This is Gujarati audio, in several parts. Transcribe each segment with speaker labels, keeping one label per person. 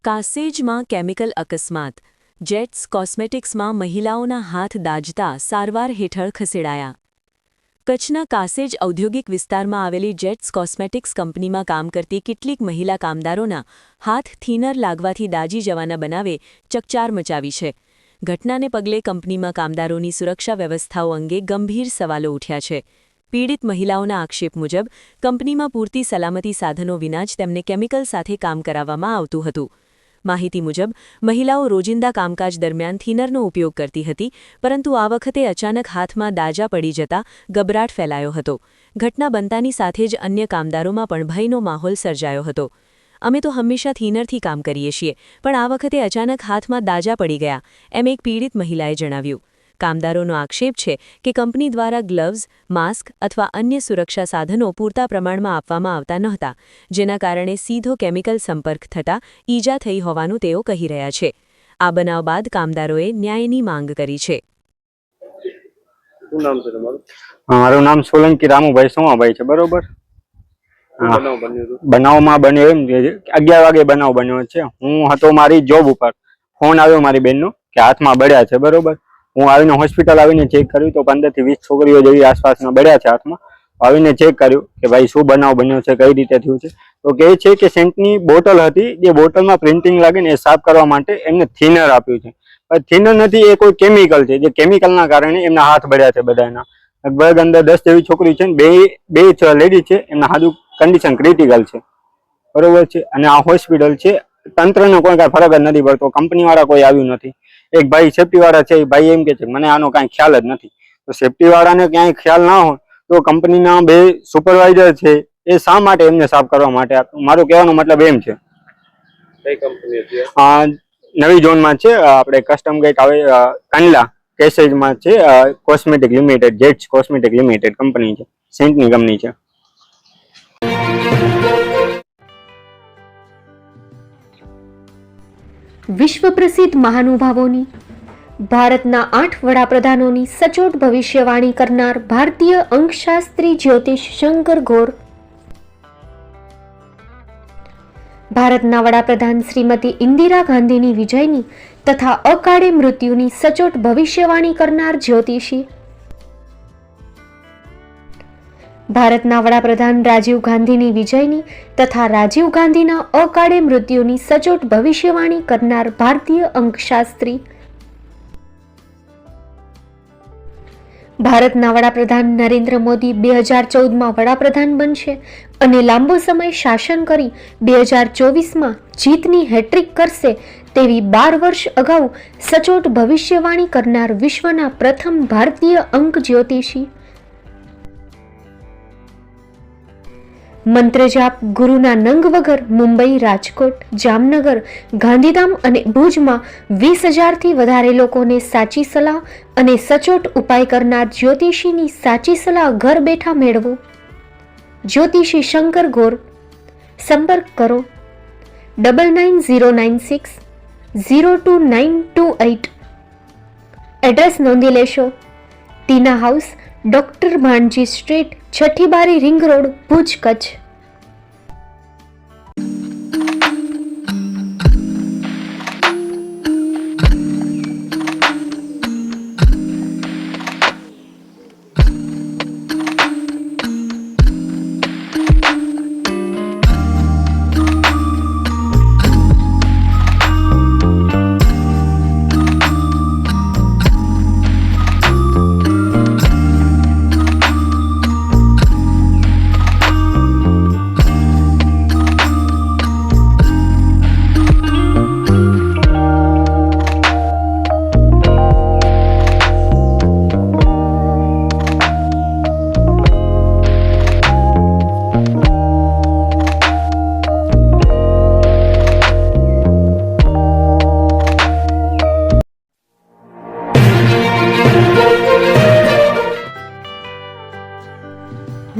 Speaker 1: કાસેજમાં કેમિકલ અકસ્માત, જેટ્સ કોસ્મેટિક્સમાં મહિલાઓના હાથ દાઝતા સારવાર હેઠળ ખસેડાયા. કચ્છના કાસેજ ઔદ્યોગિક વિસ્તારમાં આવેલી જેટ્સ કોસ્મેટિક્સ કંપનીમાં કામ કરતી કેટલીક મહિલા કામદારોના હાથ થિનર લાગવાથી દાઝી જવાના બનાવે ચકચાર મચાવી છે. ઘટનાને પગલે કંપનીમાં કામદારોની સુરક્ષા વ્યવસ્થાઓ અંગે ગંભીર સવાલો ઉઠ્યા છે. પીડિત મહિલાઓના આક્ષેપ મુજબ કંપનીમાં પૂરતી સલામતી સાધનો વિના જ તેમને કેમિકલ સાથે કામ કરાવવામાં આવતું હતું. માહિતી મુજબ મહિલાઓ રોજિંદા કામકાજ દરમિયાન થિનરનો ઉપયોગ કરતી હતી, પરંતુ આ વખતે અચાનક હાથમાં દાઝા પડી જતા ગભરાટ ફેલાયો હતો. ઘટના બનતાની સાથે જ અન્ય કામદારોમાં પણ ભયનો માહોલ સર્જાયો હતો. અમે તો હંમેશા થિનરથી કામ કરીએ છીએ, પણ આ વખતે અચાનક હાથમાં દાઝા પડી ગયા, એમ એક પીડિત મહિલાએ જણાવ્યું. કામદારોનો આક્ષેપ છે કે કંપની દ્વારા ગ્લવ્સ, માસ્ક અથવા અન્ય સુરક્ષા સાધનો પૂરતા પ્રમાણમાં આપવામાં આવતા નહોતા, જેના કારણે સીધો કેમિકલ સંપર્ક થતાં ઈજા થઈ હોવાનું તેઓ કહી રહ્યા છે. આ બનાવ બાદ કામદારોએ ન્યાયની માંગ કરી છે.
Speaker 2: શું નામ છે તમારું?
Speaker 3: મારું નામ સોલંકી રામુભાઈ સોમાભાઈ છે. બરોબર. બનાવમાં બન્યો એમ 11 વાગે બનાવ બન્યો છે. હું હતો મારી જોબ ઉપર. ફોન આવ્યો મારી બેનનો કે હાથમાં બળ્યા છે. બરોબર. હું આવીને હોસ્પિટલ આવીને ચેક કર્યું તો 15 થી 20 છોકરીઓ જેવી આસપાસના બળ્યા છે હાથમાં. આવીને ચેક કર્યું કે ભાઈ શું બનાવ બન્યો છે, કઈ રીતે થયું છે, તો કહે છે કે સેન્ટની બોટલ હતી, જે બોટલમાં પ્રિન્ટિંગ લાગીને એ સાફ કરવા માટે એમને થિનર આપ્યું છે. થિનર નથી, એ કોઈ કેમિકલ છે, જે કેમિકલના કારણે એમના હાથ બળ્યા છે બધાના. લગભગ અંદર 10 જેવી છોકરી છે, બે લેડી છે, એમના હાથ કન્ડિશન ક્રિટિકલ છે. બરોબર છે. અને આ હોસ્પિટલ છે, તંત્રને કોઈ કાંઈ ફરક જ નથી પડતો, કંપનીવાળા કોઈ આવ્યું નથી. એક ભાઈ સેફટી વાળા છે, એ ભાઈ એમ કે છે મને આનો કાંઈ ખ્યાલ જ નથી. તો સેફટી વાળાને ક્યાંય ખ્યાલ ના હોય તો કંપનીના 2 સુપરવાઇઝર છે, એ શા માટે એમને સાફ કરવા માટે આપ્યું? મારું કહેવાનો મતલબ એમ છે.
Speaker 2: કઈ કંપની હતી?
Speaker 3: નવી ઝોનમાં છે, આપણે કસ્ટમ ગેટ આવે કંડલા કેસેજમાં છે, cosmetic limited, jets cosmetic limited company છે, સેન્ટની કંપની છે.
Speaker 4: વિશ્વ પ્રસિદ્ધ મહાનુભાવોની, ભારતના 8 વડાપ્રધાનોની સચોટ ભવિષ્યવાણી કરનાર ભારતીય અંકશાસ્ત્રી જ્યોતિષ શંકર ઘોર, ભારતના વડાપ્રધાન શ્રીમતી ઇન્દિરા ગાંધીની વિજયની તથા અકાળે મૃત્યુની સચોટ ભવિષ્યવાણી કરનાર જ્યોતિષી, ભારતના વડાપ્રધાન રાજીવ ગાંધીની વિજયની તથા રાજીવ ગાંધીના અકાળે મૃત્યુની સચોટ ભવિષ્યવાણી કરનાર ભારતીય અંકશાસ્ત્રી, ભારતના વડાપ્રધાન નરેન્દ્ર મોદી 2014માં વડાપ્રધાન બનશે અને લાંબો સમય શાસન કરી 2024માં જીતની હેટ્રિક કરશે તેવી 12 વર્ષ અગાઉ સચોટ ભવિષ્યવાણી કરનાર વિશ્વના પ્રથમ ભારતીય અંક જ્યોતિષી, મંત્રજાપ ગુરુના નંગ વગર મુંબઈ, રાજકોટ, જામનગર, ગાંધીધામ અને ભુજમાં 20,000થી વધારે લોકોને સાચી સલાહ અને સચોટ ઉપાય કરનાર જ્યોતિષીની સાચી સલાહ ઘર બેઠા મેળવો. જ્યોતિષી શંકર ઘોર. સંપર્ક કરો 9909602928. એડ્રેસ નોંધી લેશો. ટીના હાઉસ, ડોક્ટર ભાણજી સ્ટ્રીટ, છઠ્ઠી બારી, રિંગ રોડ, ભુજ, કચ્છ.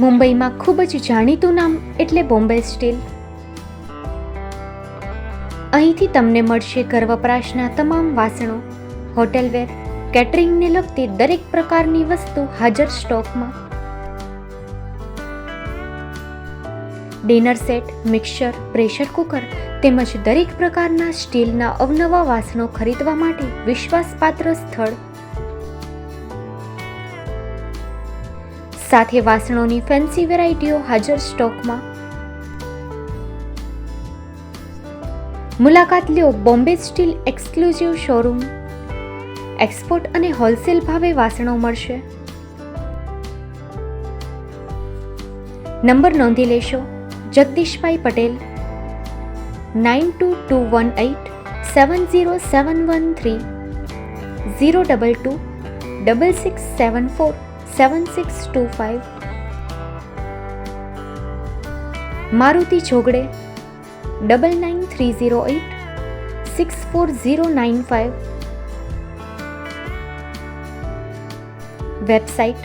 Speaker 4: મુંબઈમાં ખૂબ જ જાણીતું નામ એટલે બોમ્બે સ્ટીલ. અહીંથી તમને મળશે ઘર વપરાશના તમામ વાસણો, હોટેલવેર, કેટરિંગને લગતી દરેક પ્રકારની વસ્તુ હાજર સ્ટોકમાં. Dinner set, mixer, pressure cooker તેમજ દરેક પ્રકારના સ્ટીલના અવનવા વાસણો ખરીદવા માટે વિશ્વાસપાત્ર સ્થળ. સાથે વાસણોની ફેન્સી વેરાયટીઓ હાજર સ્ટોકમાં. મુલાકાત લ્યો Bombay steel exclusive showroom. Export અને હોલસેલ ભાવે વાસણો મળશે. નંબર નોંધી લેશો. જગદીશભાઈ પટેલ 9221870713 022 6674 7625. મારુતિ જોગડે 9930864095. Website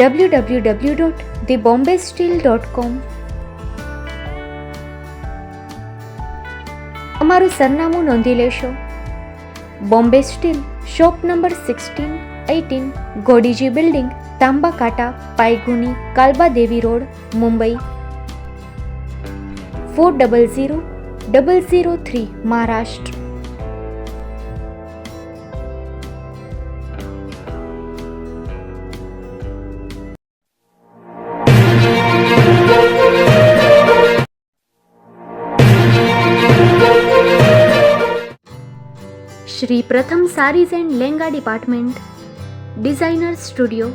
Speaker 4: www.thebombasteel.com. અમારું સરનામું નોંધી લેશો. Bombay steel, shop number 16-18, Godiji building, Tamba Kanta, Pydhonie, Kalba Devi road, Mumbai 400003, Maharashtra. Shri Pratham sarees and lehenga department, designer studio.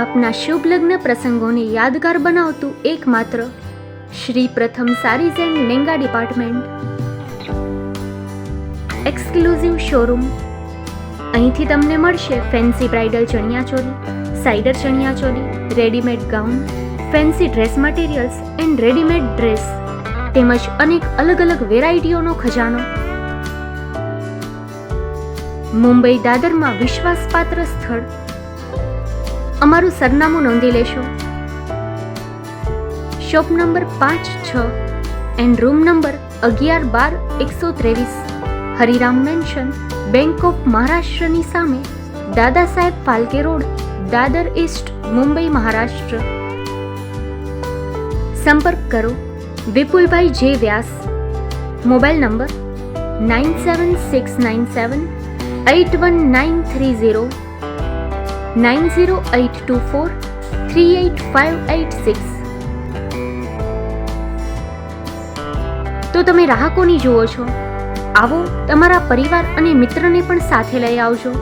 Speaker 4: આપના શુભ લગ્ન પ્રસંગોને યાદગાર બનાવતું એકમાત્ર Shri Pratham sarees and lehenga department, exclusive showroom. અહીંથી તમને મળશે fancy bridal chaniya choli, cider chaniya choli, readymade gown, fancy dress materials and readymade dress તેમજ અનેક અલગ અલગ વેરાયટીઓનો ખજાનો. મુંબઈ દાદરમાં વિશ્વાસપાત્ર સ્થળ. અમારું સરનામું નોંધી લેશો. Shop number 5-6 and room number 11-12-123, Hariram mansion, bank of મહારાષ્ટ્રની સામે, દાદા સાહેબ ફાલ્કે રોડ, દાદર ઈસ્ટ, મુંબઈ, મહારાષ્ટ્ર. સંપર્ક કરો વિપુલભાઈ જે વ્યાસ. Mobile number 9769781930, 9082438586. તો તમે રાહકોની જુઓ છો, આવો તમારા પરિવાર અને મિત્રને પણ સાથે લઈ આવજો.